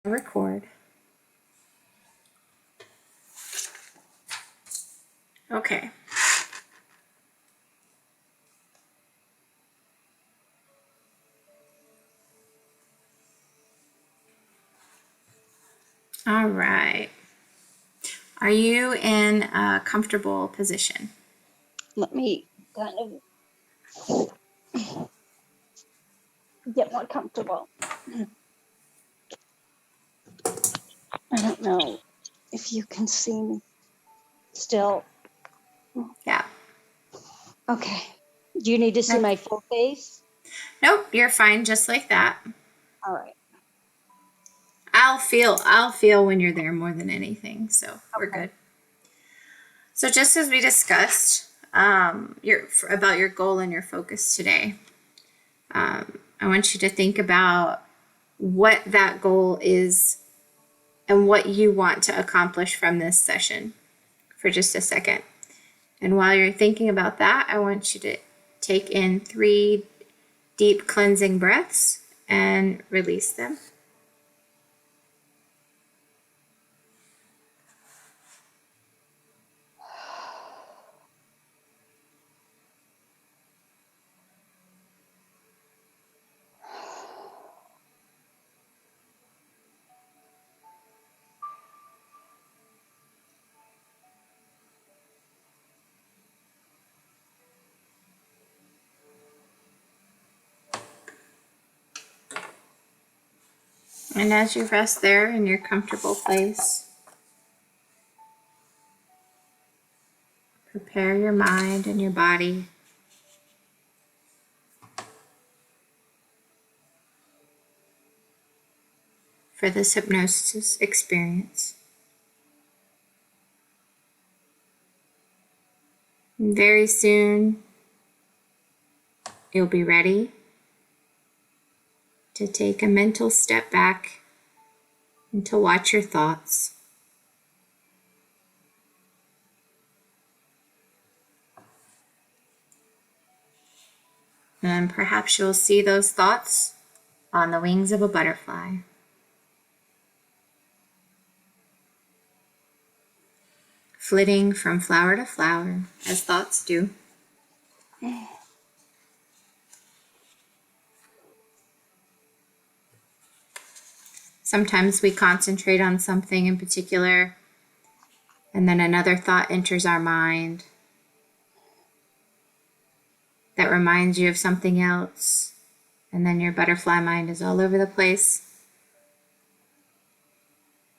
Record. Okay. All right. Are you in a comfortable position? Let me kind of get more comfortable. I don't know if you can see me still. Yeah. Okay. Do you need to see Nope. my full face? Nope, you're fine just like that. All right. I'll feel when you're there more than anything, so we're Okay. good. So just as we discussed, about your goal and your focus today, I want you to think about what that goal is and what you want to accomplish from this session for just a second. And while you're thinking about that, I want you to take in 3 deep cleansing breaths and release them. And as you rest there in your comfortable place, prepare your mind and your body for this hypnosis experience. And very soon, you'll be ready to take a mental step back and to watch your thoughts. And perhaps you'll see those thoughts on the wings of a butterfly. Flitting from flower to flower, as thoughts do. Sometimes we concentrate on something in particular, and then another thought enters our mind that reminds you of something else, and then your butterfly mind is all over the place.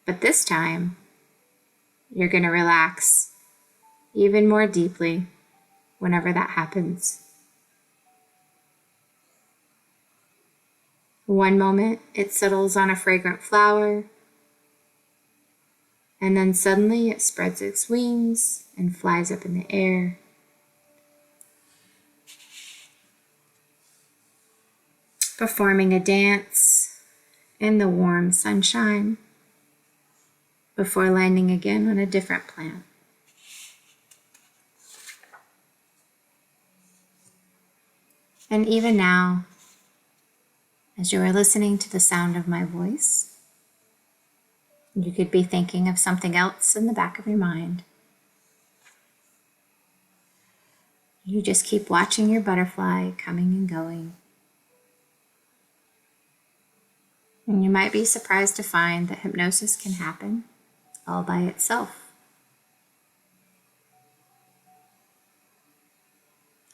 But this time, you're going to relax even more deeply whenever that happens. One moment, it settles on a fragrant flower, and then suddenly it spreads its wings and flies up in the air. Performing a dance in the warm sunshine before landing again on a different plant. And even now, as you are listening to the sound of my voice, you could be thinking of something else in the back of your mind. You just keep watching your butterfly coming and going. And you might be surprised to find that hypnosis can happen all by itself.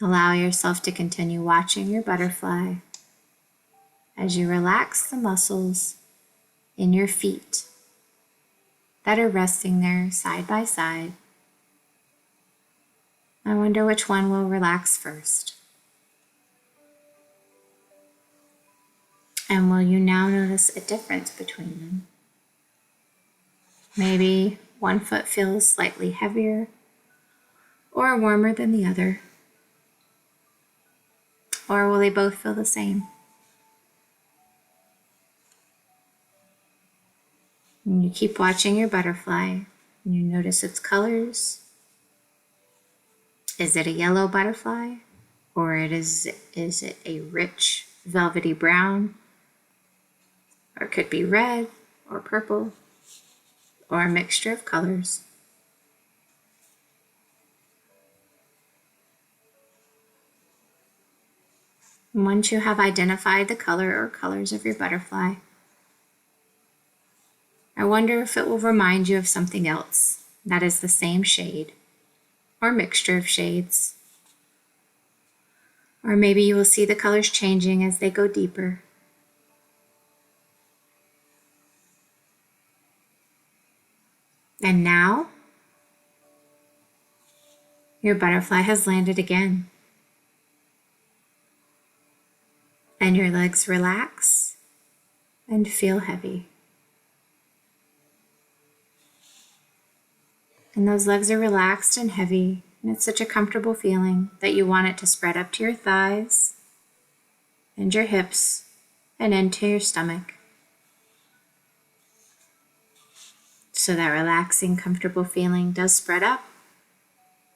Allow yourself to continue watching your butterfly as you relax the muscles in your feet that are resting there side by side. I wonder which one will relax first. And will you now notice a difference between them? Maybe one foot feels slightly heavier or warmer than the other. Or will they both feel the same? And you keep watching your butterfly and you notice its colors. Is it a yellow butterfly? Or is it a rich velvety brown? Or it could be red or purple, or a mixture of colors. And once you have identified the color or colors of your butterfly, I wonder if it will remind you of something else that is the same shade or mixture of shades. Or maybe you will see the colors changing as they go deeper. And now, your butterfly has landed again. And your legs relax and feel heavy. And those legs are relaxed and heavy, and it's such a comfortable feeling that you want it to spread up to your thighs and your hips and into your stomach. So that relaxing, comfortable feeling does spread up,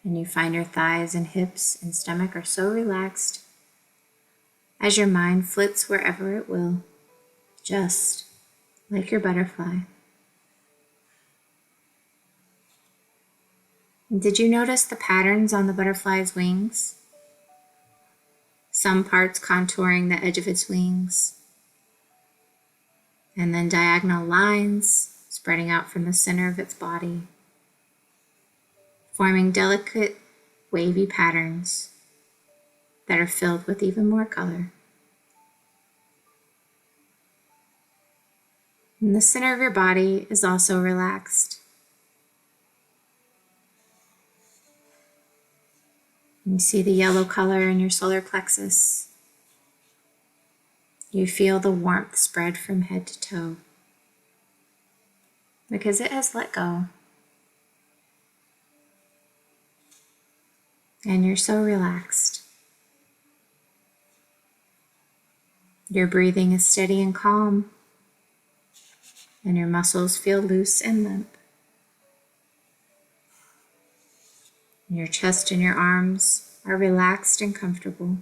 and you find your thighs and hips and stomach are so relaxed as your mind flits wherever it will, just like your butterfly. Did you notice the patterns on the butterfly's wings? Some parts contouring the edge of its wings, and then diagonal lines spreading out from the center of its body, forming delicate, wavy patterns that are filled with even more color. And the center of your body is also relaxed. You see the yellow color in your solar plexus. You feel the warmth spread from head to toe because it has let go. And you're so relaxed. Your breathing is steady and calm, and your muscles feel loose and limp. Your chest and your arms are relaxed and comfortable,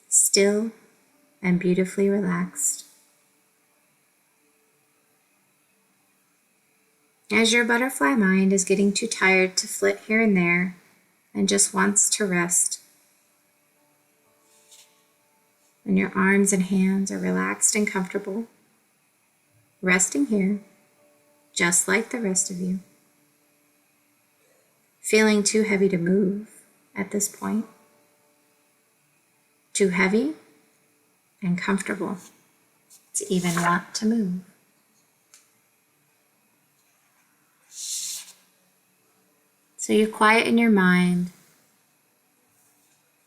still and beautifully relaxed. As your butterfly mind is getting too tired to flit here and there and just wants to rest, and your arms and hands are relaxed and comfortable, resting here just like the rest of you. Feeling too heavy to move at this point. Too heavy and comfortable to even want to move. So you quieten your mind,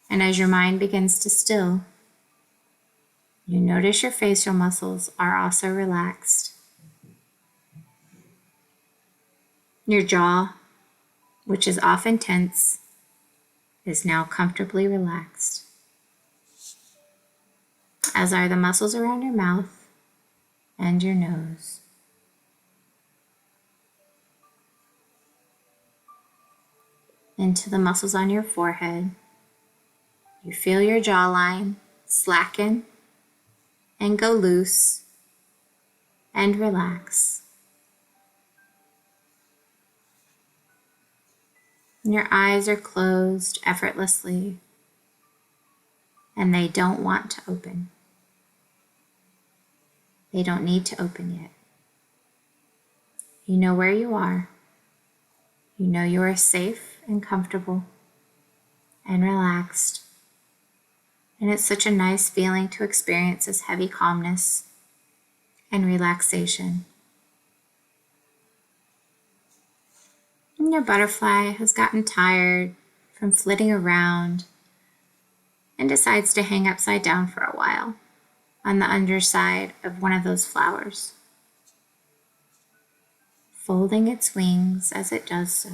and as your mind begins to still, you notice your facial muscles are also relaxed. Your jaw, which is often tense, is now comfortably relaxed, as are the muscles around your mouth and your nose. Into the muscles on your forehead, you feel your jawline slacken and go loose and relax. And your eyes are closed effortlessly, and they don't want to open. They don't need to open yet. You know where you are. You know you are safe and comfortable and relaxed. And it's such a nice feeling to experience this heavy calmness and relaxation. And your butterfly has gotten tired from flitting around and decides to hang upside down for a while on the underside of one of those flowers, folding its wings as it does so.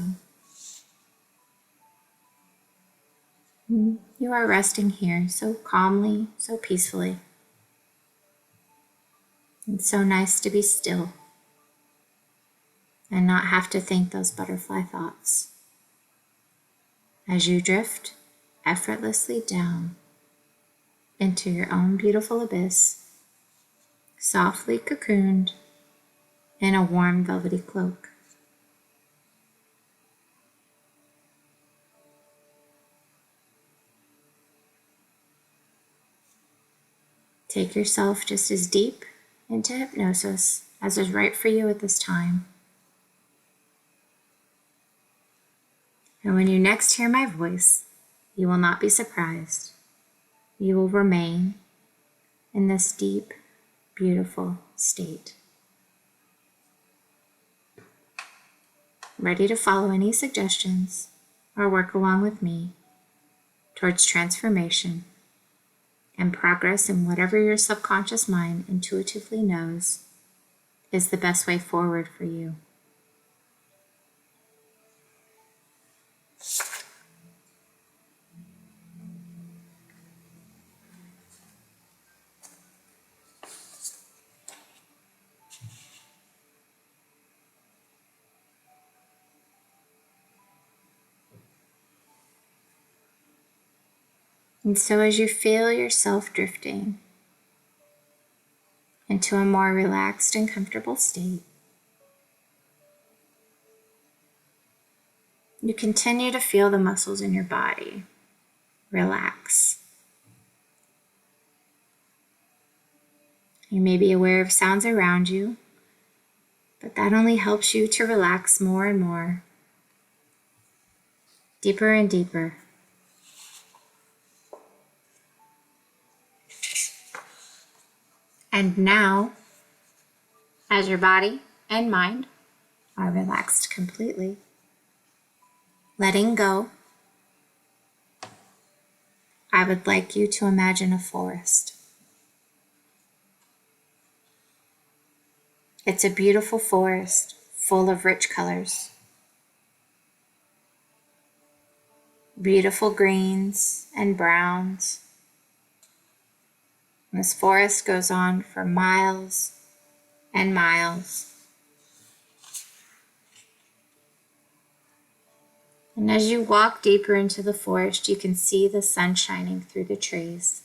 You are resting here so calmly, so peacefully. It's so nice to be still and not have to think those butterfly thoughts as you drift effortlessly down into your own beautiful abyss softly cocooned in a warm velvety cloak. Take yourself just as deep into hypnosis as is right for you at this time. And when you next hear my voice, you will not be surprised. You will remain in this deep, beautiful state. Ready to follow any suggestions or work along with me towards transformation and progress in whatever your subconscious mind intuitively knows is the best way forward for you. And so as you feel yourself drifting into a more relaxed and comfortable state, you continue to feel the muscles in your body relax. You may be aware of sounds around you, but that only helps you to relax more and more, deeper and deeper. And now, as your body and mind are relaxed completely, letting go, I would like you to imagine a forest. It's a beautiful forest full of rich colors, beautiful greens and browns. And this forest goes on for miles and miles. And as you walk deeper into the forest, you can see the sun shining through the trees.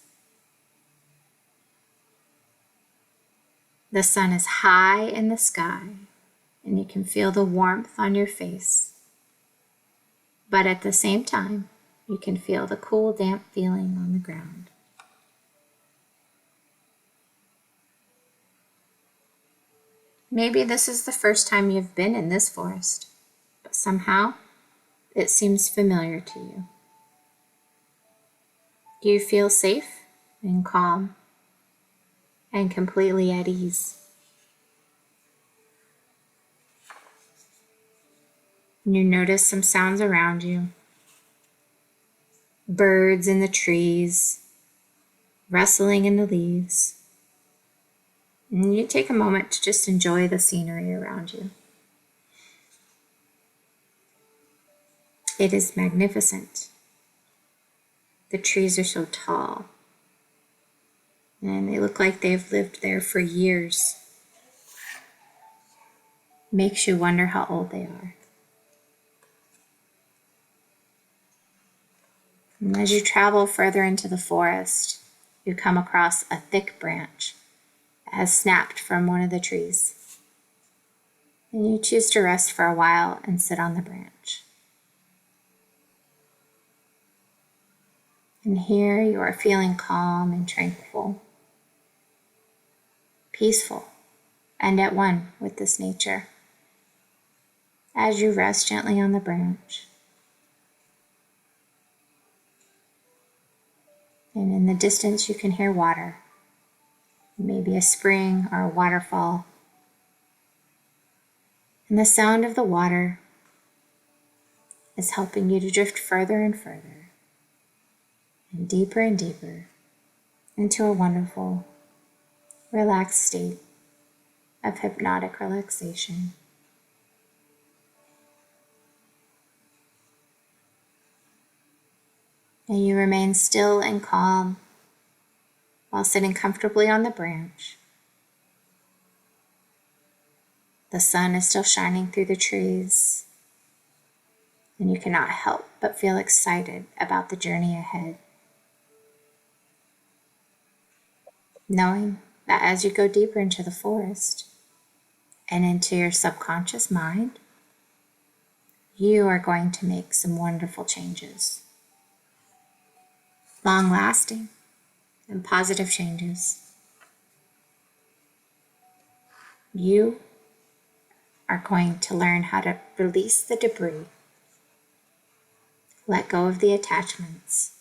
The sun is high in the sky, and you can feel the warmth on your face. But at the same time, you can feel the cool, damp feeling on the ground. Maybe this is the first time you've been in this forest, but somehow it seems familiar to you. Do you feel safe and calm and completely at ease? You notice some sounds around you. Birds in the trees, rustling in the leaves. And you take a moment to just enjoy the scenery around you. It is magnificent. The trees are so tall, and they look like they've lived there for years. Makes you wonder how old they are. And as you travel further into the forest, you come across a thick branch that has snapped from one of the trees. And you choose to rest for a while and sit on the branch. And here you are feeling calm and tranquil, peaceful, and at one with this nature. As you rest gently on the branch, and in the distance you can hear water, maybe a spring or a waterfall. And the sound of the water is helping you to drift further and further, and deeper into a wonderful, relaxed state of hypnotic relaxation. And you remain still and calm while sitting comfortably on the branch. The sun is still shining through the trees, and you cannot help but feel excited about the journey ahead, knowing that as you go deeper into the forest and into your subconscious mind, you are going to make some wonderful changes. Long-lasting and positive changes. You are going to learn how to release the debris, let go of the attachments,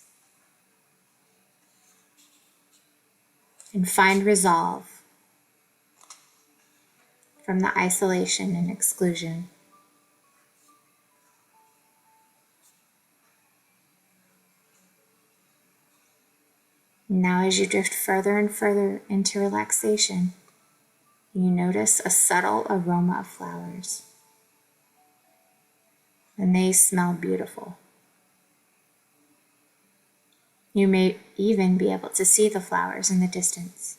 and find resolve from the isolation and exclusion. Now, as you drift further and further into relaxation, you notice a subtle aroma of flowers, and they smell beautiful. You may even be able to see the flowers in the distance.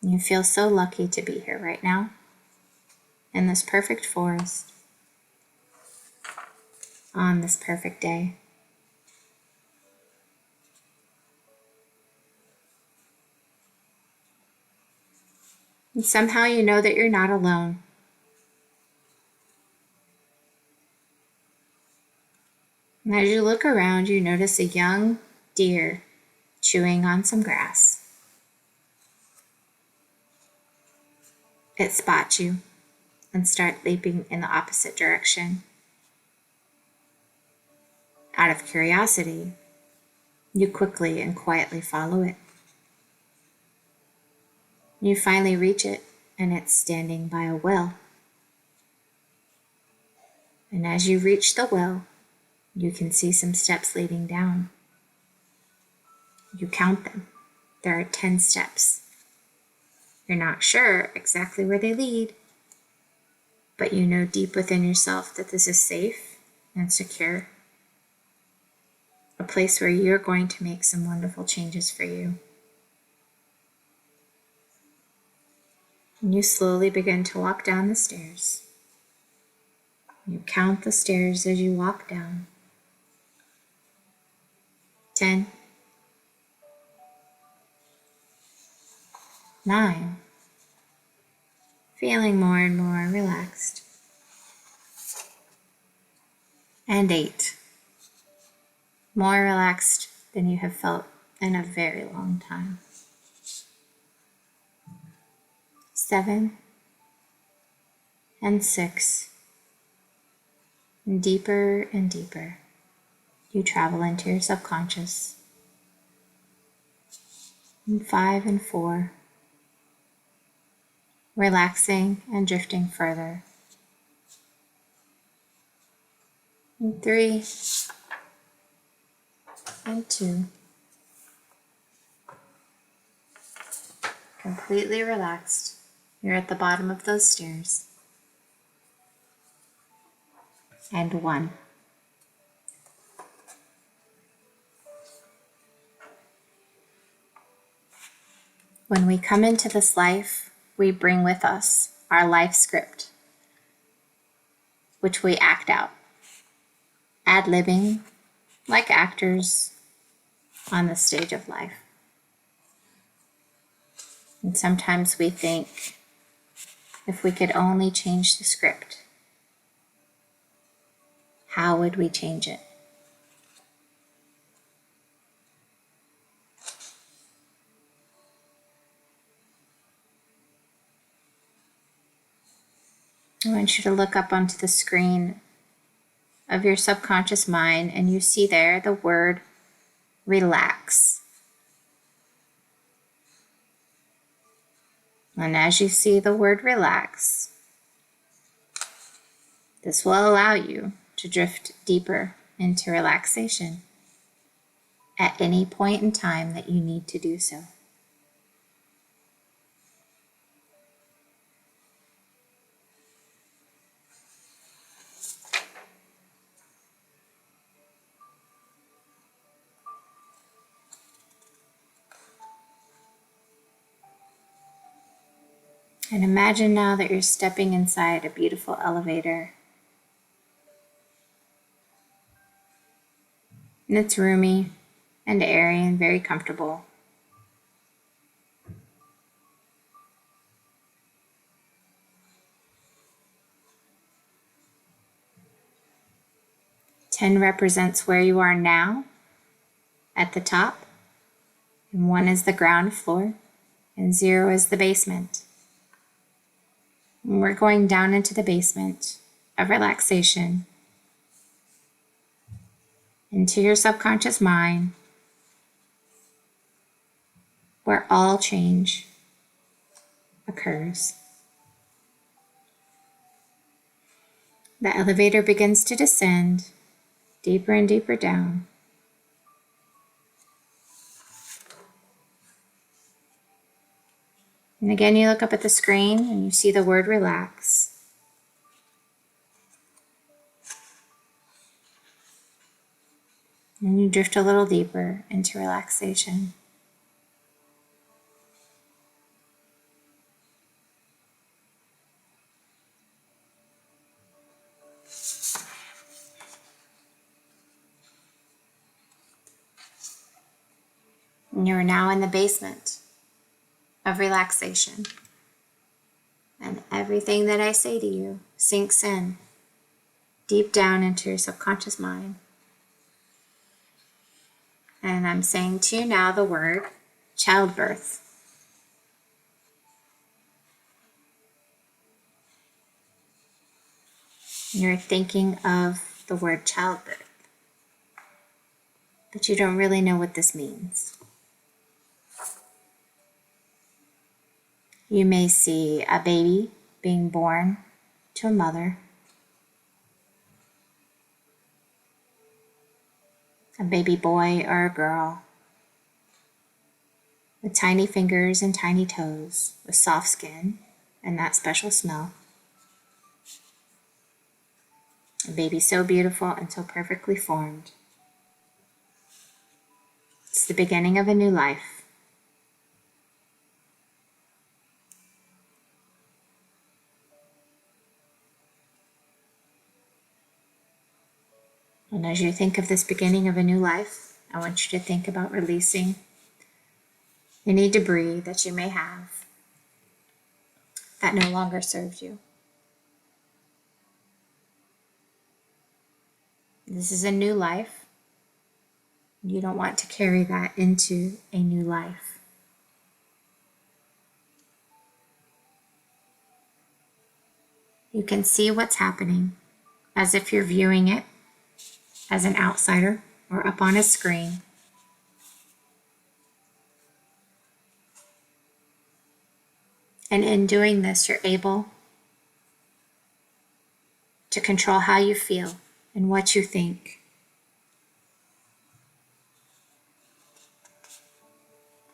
You feel so lucky to be here right now, in this perfect forest, on this perfect day. And somehow you know that you're not alone. And as you look around, you notice a young deer chewing on some grass. It spots you and starts leaping in the opposite direction. Out of curiosity, you quickly and quietly follow it. You finally reach it, and it's standing by a well. And as you reach the well, you can see some steps leading down. You count them. There are 10 steps. You're not sure exactly where they lead, but you know deep within yourself that this is safe and secure. A place where you're going to make some wonderful changes for you. And you slowly begin to walk down the stairs. You count the stairs as you walk down. 10, 9, feeling more and more relaxed. And 8, more relaxed than you have felt in a very long time. 7, and 6, and deeper and deeper, you travel into your subconscious. And 5 and 4, relaxing and drifting further. And 3, and 2, completely relaxed. You're at the bottom of those stairs. And 1. When we come into this life, we bring with us our life script, which we act out, ad-libbing like actors on the stage of life. And sometimes we think, if we could only change the script, how would we change it? I want you to look up onto the screen of your subconscious mind, and you see there the word relax. And as you see the word relax, this will allow you to drift deeper into relaxation at any point in time that you need to do so. And imagine now that you're stepping inside a beautiful elevator. And it's roomy, and airy and very comfortable. Ten represents where you are now at the top, and 1 is the ground floor, and 0 is the basement. And we're going down into the basement of relaxation, into your subconscious mind, where all change occurs. The elevator begins to descend deeper and deeper down. And again, you look up at the screen and you see the word relax. And you drift a little deeper into relaxation. And you're now in the basement of relaxation. And everything that I say to you sinks in deep down into your subconscious mind. And I'm saying to you now the word childbirth. You're thinking of the word childbirth, but you don't really know what this means. You may see a baby being born to a mother, a baby boy or a girl, with tiny fingers and tiny toes, with soft skin and that special smell. A baby so beautiful and so perfectly formed. It's the beginning of a new life. And as you think of this beginning of a new life, I want you to think about releasing any debris that you may have that no longer serves you. This is a new life. You don't want to carry that into a new life. You can see what's happening as if you're viewing it as an outsider or up on a screen. And in doing this, you're able to control how you feel and what you think.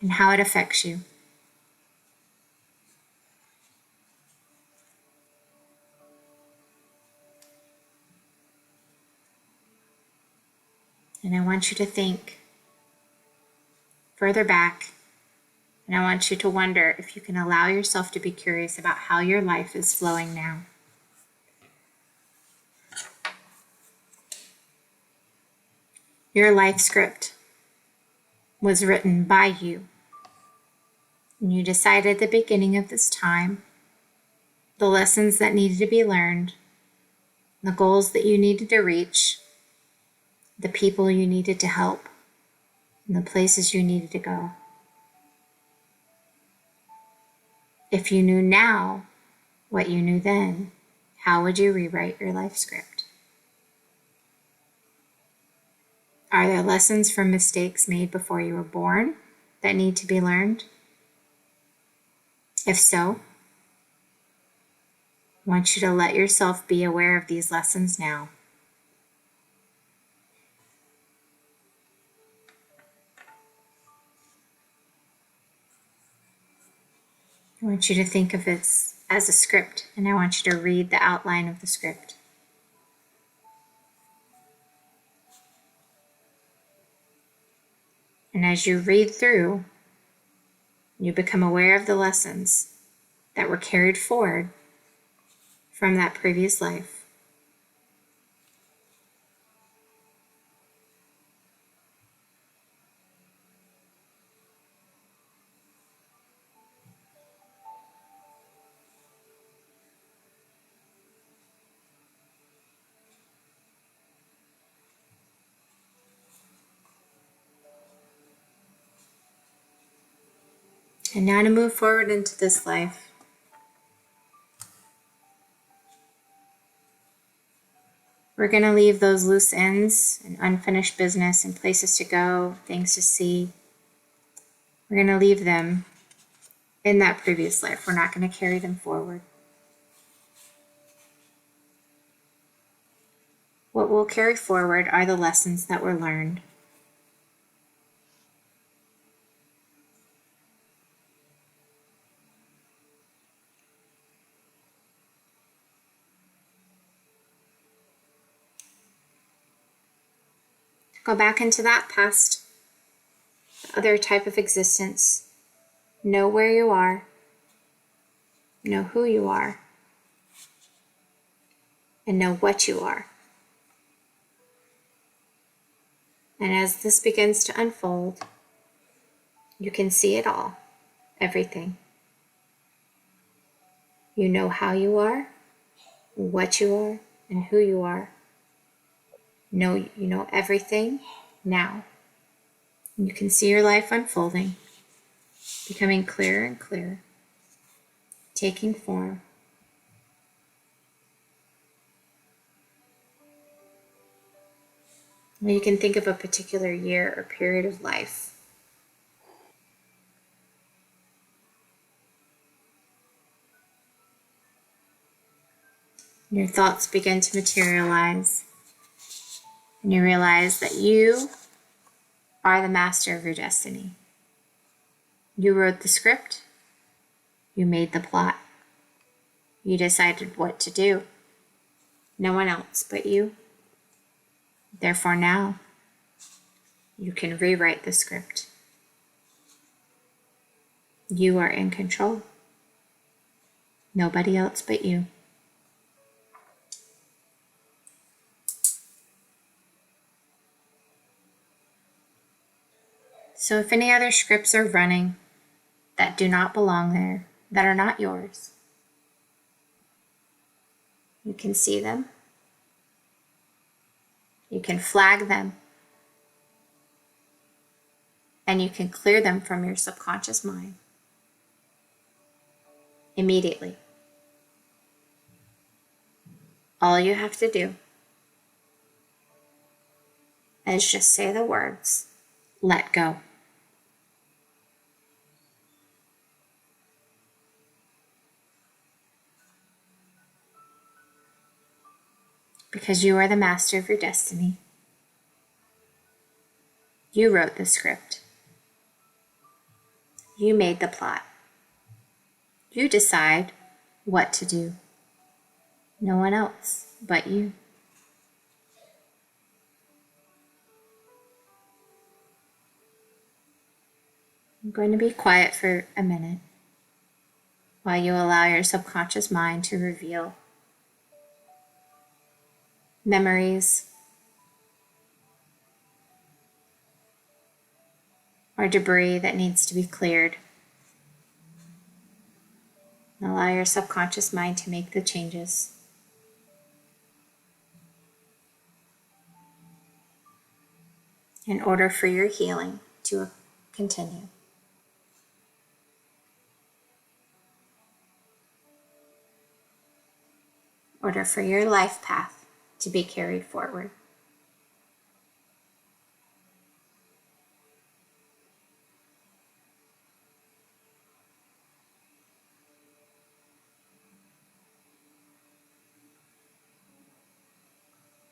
And how it affects you. And I want you to think further back, and I want you to wonder if you can allow yourself to be curious about how your life is flowing now. Your life script was written by you. And you decided at the beginning of this time the lessons that needed to be learned, the goals that you needed to reach, the people you needed to help, and the places you needed to go. If you knew now what you knew then, how would you rewrite your life script? Are there lessons from mistakes made before you were born that need to be learned? If so, I want you to let yourself be aware of these lessons now. I want you to think of this as a script, and I want you to read the outline of the script. And as you read through, you become aware of the lessons that were carried forward from that previous life. And now to move forward into this life. We're going to leave those loose ends and unfinished business and places to go, things to see. We're going to leave them in that previous life. We're not going to carry them forward. What we'll carry forward are the lessons that were learned. Go back into that past, other type of existence. Know where you are. Know who you are. And know what you are. And as this begins to unfold, you can see it all, everything. You know how you are, what you are, and who you are. You know everything now. You can see your life unfolding, becoming clearer and clearer, taking form. You can think of a particular year or period of life. Your thoughts begin to materialize, and you realize that you are the master of your destiny. You wrote the script. You made the plot. You decided what to do. No one else but you. Therefore now, you can rewrite the script. You are in control. Nobody else but you. So if any other scripts are running that do not belong there, that are not yours, you can see them. You can flag them. And you can clear them from your subconscious mind immediately. All you have to do is just say the words, let go. Because you are the master of your destiny. You wrote the script. You made the plot. You decide what to do. No one else but you. I'm going to be quiet for a minute while you allow your subconscious mind to reveal memories or debris that needs to be cleared. And allow your subconscious mind to make the changes. In order for your healing to continue. In order for your life path to be carried forward.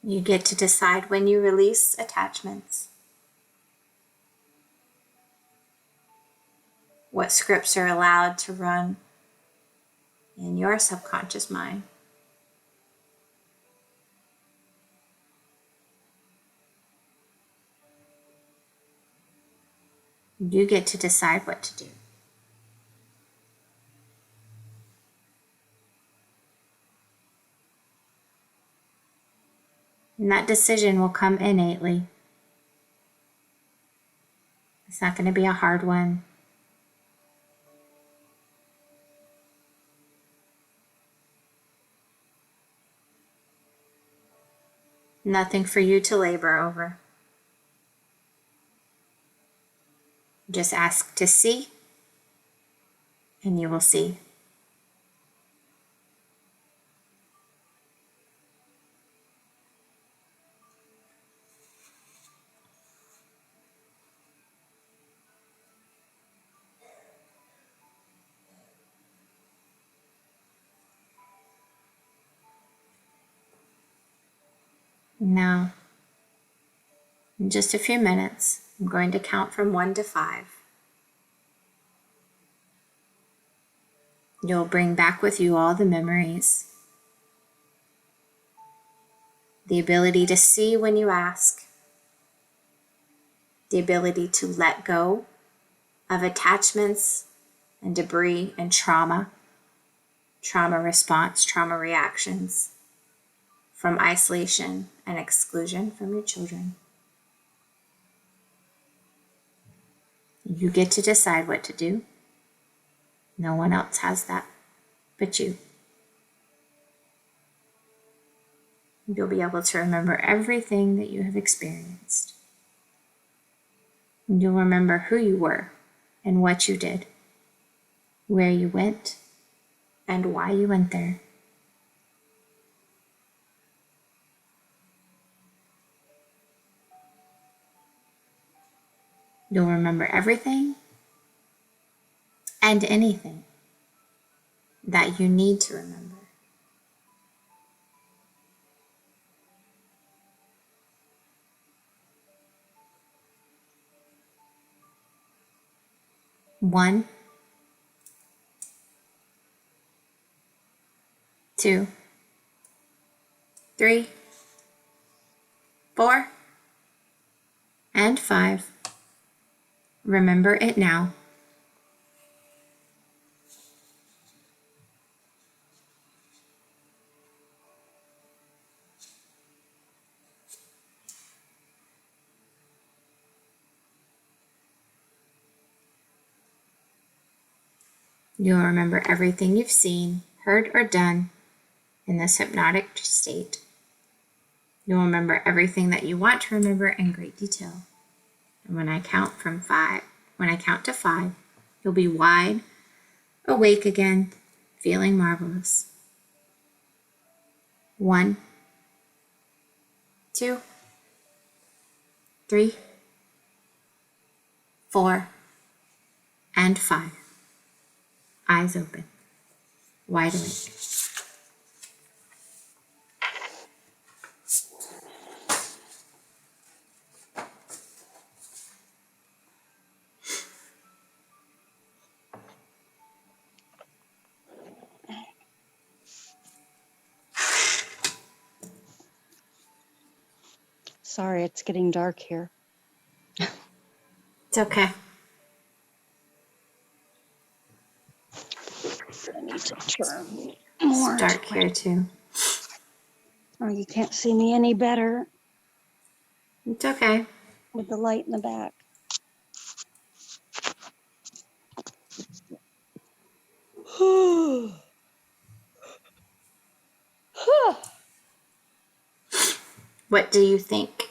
You get to decide when you release attachments. What scripts are allowed to run in your subconscious mind. You get to decide what to do. And that decision will come innately. It's not going to be a hard one. Nothing for you to labor over. Just ask to see and you will see. Now, in just a few minutes, I'm going to count from 1 to 5. You'll bring back with you all the memories, the ability to see when you ask, the ability to let go of attachments and debris and trauma response, trauma reactions from isolation and exclusion from your children. You get to decide what to do. No one else has that but you. You'll be able to remember everything that you have experienced. And you'll remember who you were and what you did, where you went, and why you went there. You'll remember everything and anything that you need to remember. One, 2, 3, 4, and 5. Remember it now. You'll remember everything you've seen, heard, or done in this hypnotic state. You'll remember everything that you want to remember in great detail. And when I count to 5, you'll be wide awake again, feeling marvelous. 1, 2, 3, 4, and 5. Eyes open, wide awake. Sorry, it's getting dark here. It's okay. I need to turn more. It's dark here too. Oh, you can't see me any better It's okay. with the light in the back. What do you think?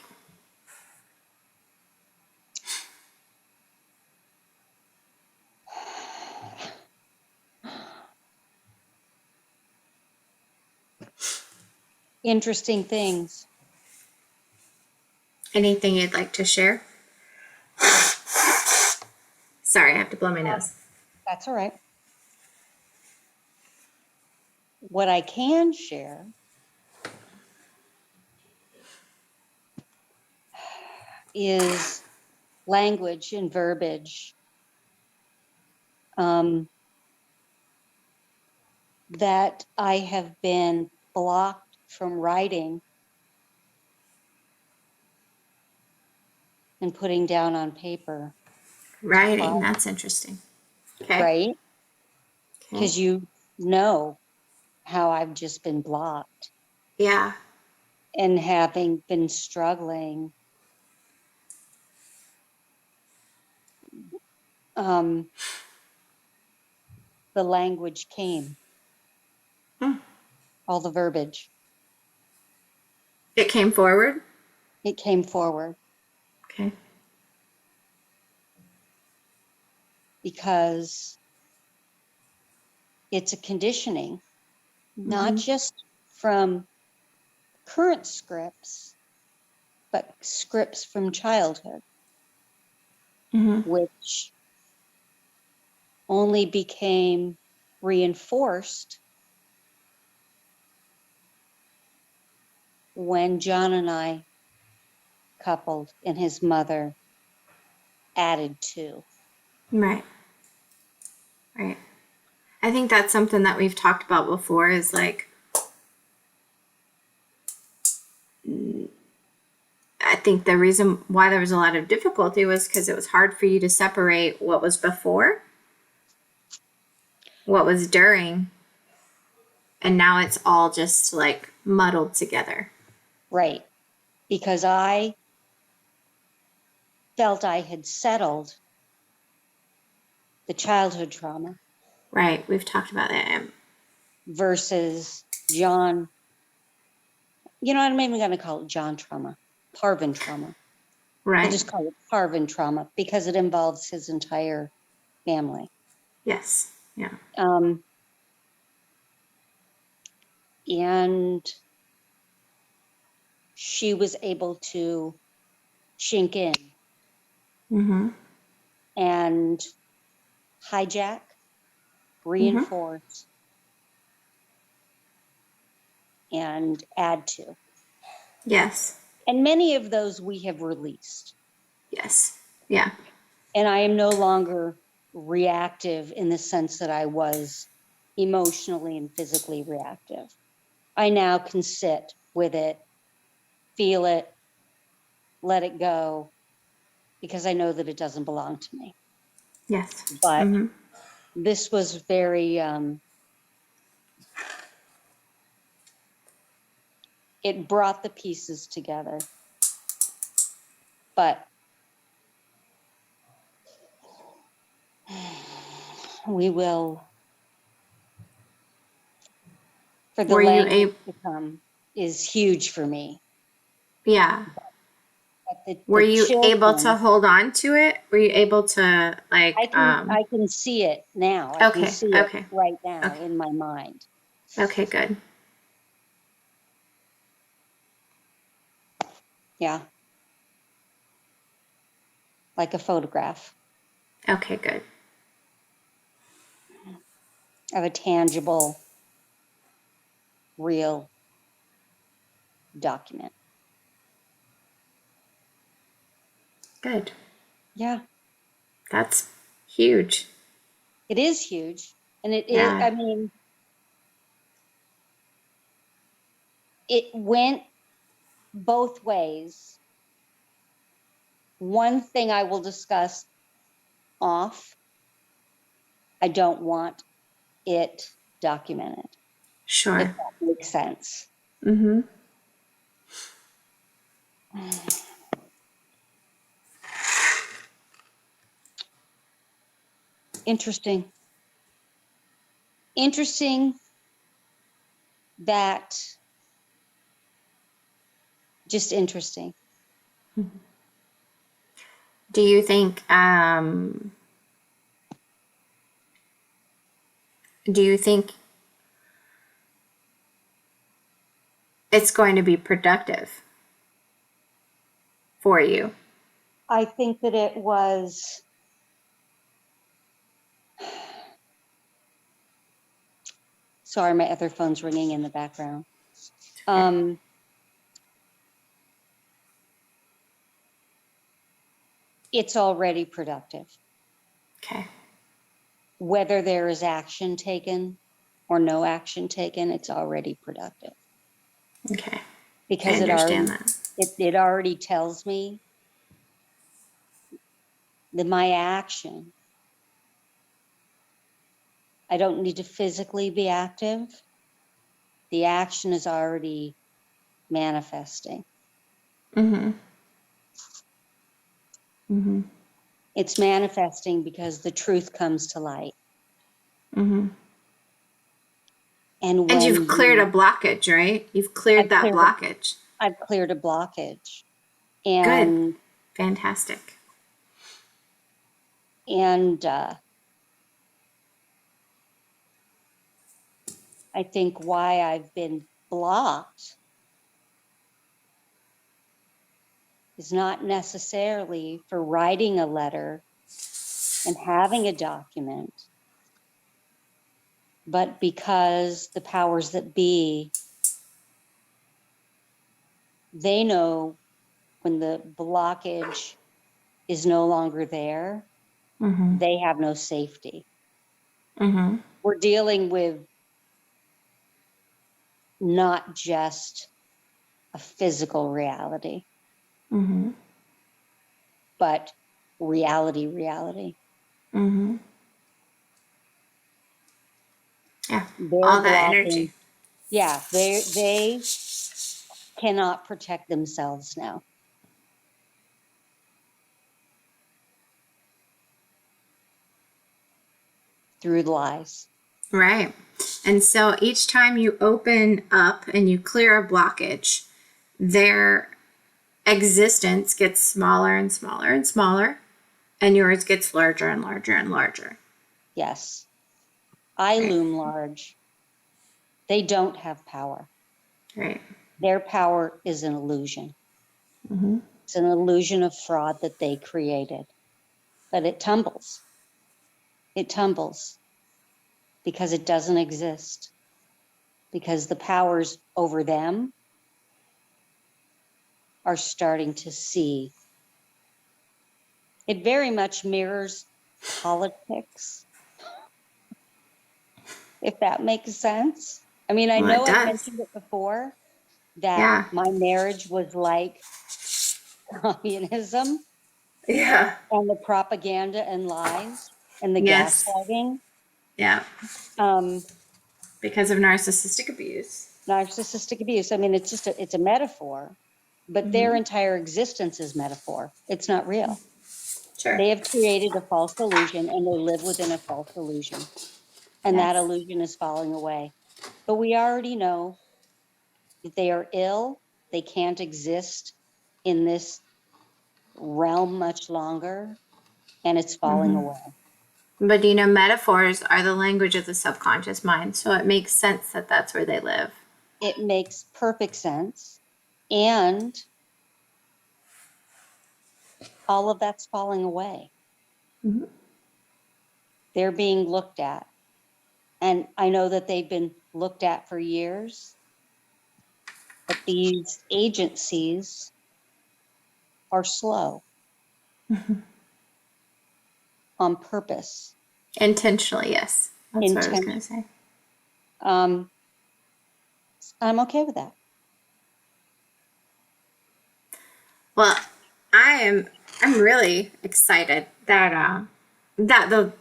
Interesting things. Anything you'd like to share? Sorry, I have to blow my nose. That's all right. What I can share is language and verbiage that I have been blocked from writing and putting down on paper. Writing, that's interesting. Okay. Right? Okay. Because you know how I've just been blocked Yeah. and having been struggling. The language came, all the verbiage. It came forward? It came forward Okay. because it's a conditioning, not Mm-hmm. just from current scripts, but scripts from childhood, Mm-hmm. which only became reinforced when John and I coupled and his mother added to. Right. Right. I think that's something that we've talked about before is like, I think the reason why there was a lot of difficulty was because it was hard for you to separate what was before, what was during, and now it's all just like muddled together. Right. Because I felt I had settled the childhood trauma Right. We've talked about that. versus John. I'm even going to call it John trauma, Parvin trauma. We'll Right. just call it Parvin trauma because it involves his entire family. Yes. Yeah. Um, and she was able to chink in Mm-hmm. and hijack, Mm-hmm. reinforce, and add to. Yes. And many of those we have released. Yes. Yeah. And I am no longer reactive in the sense that I was emotionally and physically reactive. I now can sit with it, feel it, let it go, because I know that it doesn't belong to me. Yes. But Mm-hmm. this was very, it brought the pieces together. But we will, for the Were you language able? to come, is huge for me. Yeah. But Were the you able to children, hold on to it? Were you able to like? I can see it now. I can Okay. see it Okay. right now Okay. in my mind. Okay. Good. Yeah, like a photograph Okay. Good. of a tangible, real document. Good. Yeah, That's huge. it is huge. And it is, Yeah. I mean, it went both ways. One thing I will discuss off, I don't want it documented, if Sure. that makes sense. Mm-hmm. Interesting. Interesting that, just interesting. Do you think? Do you think it's going to be productive for you? I think that it was, sorry, my other phone's ringing in the background. Okay. It's already productive. Okay. Whether there is action taken or no action taken, it's already productive Okay. I because understand that. it already tells me that my action, I don't need to physically be active. The action is already manifesting. Mm-hmm. Mm-hmm. It's manifesting because the truth comes to light. Mm-hmm. And And when you've cleared a you, blockage, right? You've cleared that blockage. I've cleared a blockage, Good. and Fantastic. and I think why I've been blocked is not necessarily for writing a letter and having a document, but because the powers that be, they know when the blockage is no longer there, they have no safety. We're dealing with not just a physical reality, but reality. Yeah. They're All that blocking. energy. Yeah, they cannot protect themselves now. Through lies. Right. And so each time you open up and you clear a blockage, their existence gets smaller and smaller and smaller, and yours gets larger and larger and larger. Yes. I Right. loom large. They don't have power. Right. Their power is an illusion. It's an illusion of fraud that they created. But it tumbles. It tumbles because it doesn't exist. Because the powers over them are starting to see. It very much mirrors politics, if that makes sense. I mean, I Well, know it I've does. mentioned it before that Yeah. my marriage was like communism Yeah. and the propaganda and lies and the Yes. gaslighting. Yeah. Um, Because of narcissistic abuse. narcissistic abuse. I mean, it's a metaphor, but their entire existence is metaphor. It's not real. Sure. They have created a false illusion and they live within a false illusion. And that Yes. illusion is falling away. But we already know that they are ill. They can't exist in this realm much longer, and it's falling away. But metaphors are the language of the subconscious mind, so it makes sense that that's where they live. It makes perfect sense. And all of that's falling away. They're being looked at. And I know that they've been looked at for years, but these agencies are slow on purpose. Intentionally, yes. That's what I was Intent. going to say. I'm okay with that. Well, I'm really excited that the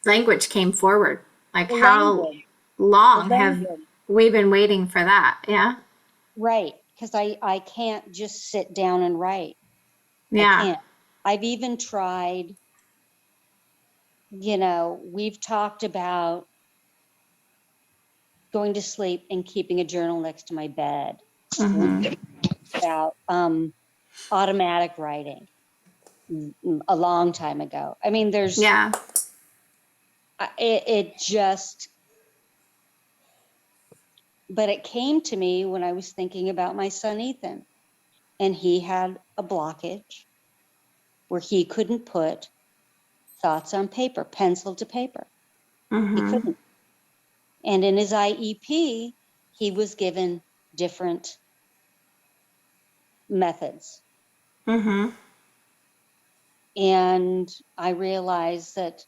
language came forward. Like The how language, the long have language, we been waiting for that? Yeah. right? Because I can't just sit down and write. I Yeah. can't. I've even tried, we've talked about going to sleep and keeping a journal next to my bed. About automatic writing a long time ago. I mean, Yeah. it just, but it came to me when I was thinking about my son Ethan, and he had a blockage where he couldn't put thoughts on paper, pencil to paper. He couldn't. And in his IEP, he was given different methods. And I realized that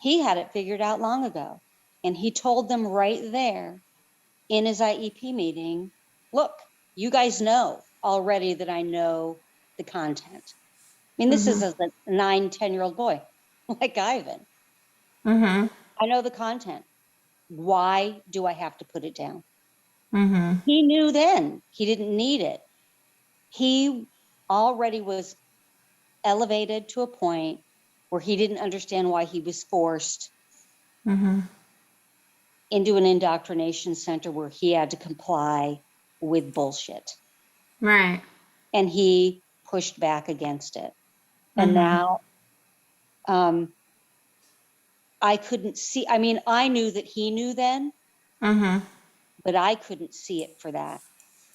he had it figured out long ago. And he told them right there in his IEP meeting, look, you guys know already that I know the content. I mean, this is a 9-10-year-old boy like Ivan. I know the content. Why do I have to put it down? He knew then he didn't need it. He already was elevated to a point where he didn't understand why he was forced into an indoctrination center where he had to comply with bullshit. Right. And he pushed back against it. And now I couldn't see, I mean, I knew that he knew then, Mm-hmm. but I couldn't see it for that.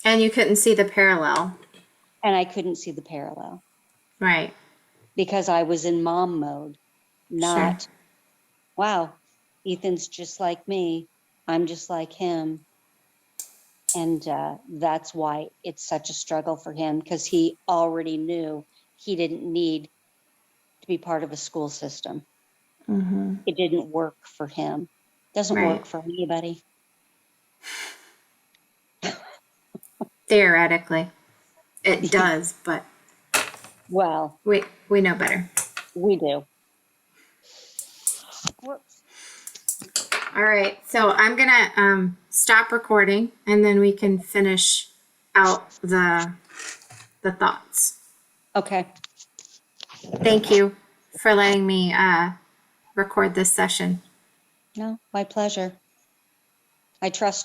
And you couldn't see the parallel. And I couldn't see the parallel Right. because I was in mom mode, Sure. not, wow, Ethan's just like me. I'm just like him. And that's why it's such a struggle for him, because he already knew he didn't need to be part of a school system. Mm-hmm. It didn't work for him. Doesn't Right. work for anybody. Theoretically, it does, but Well, we know better. we do. Whoops. All right. So I'm gonna stop recording, and then we can finish out the thoughts. Okay. Thank you for letting me record this session. No, my pleasure. I trust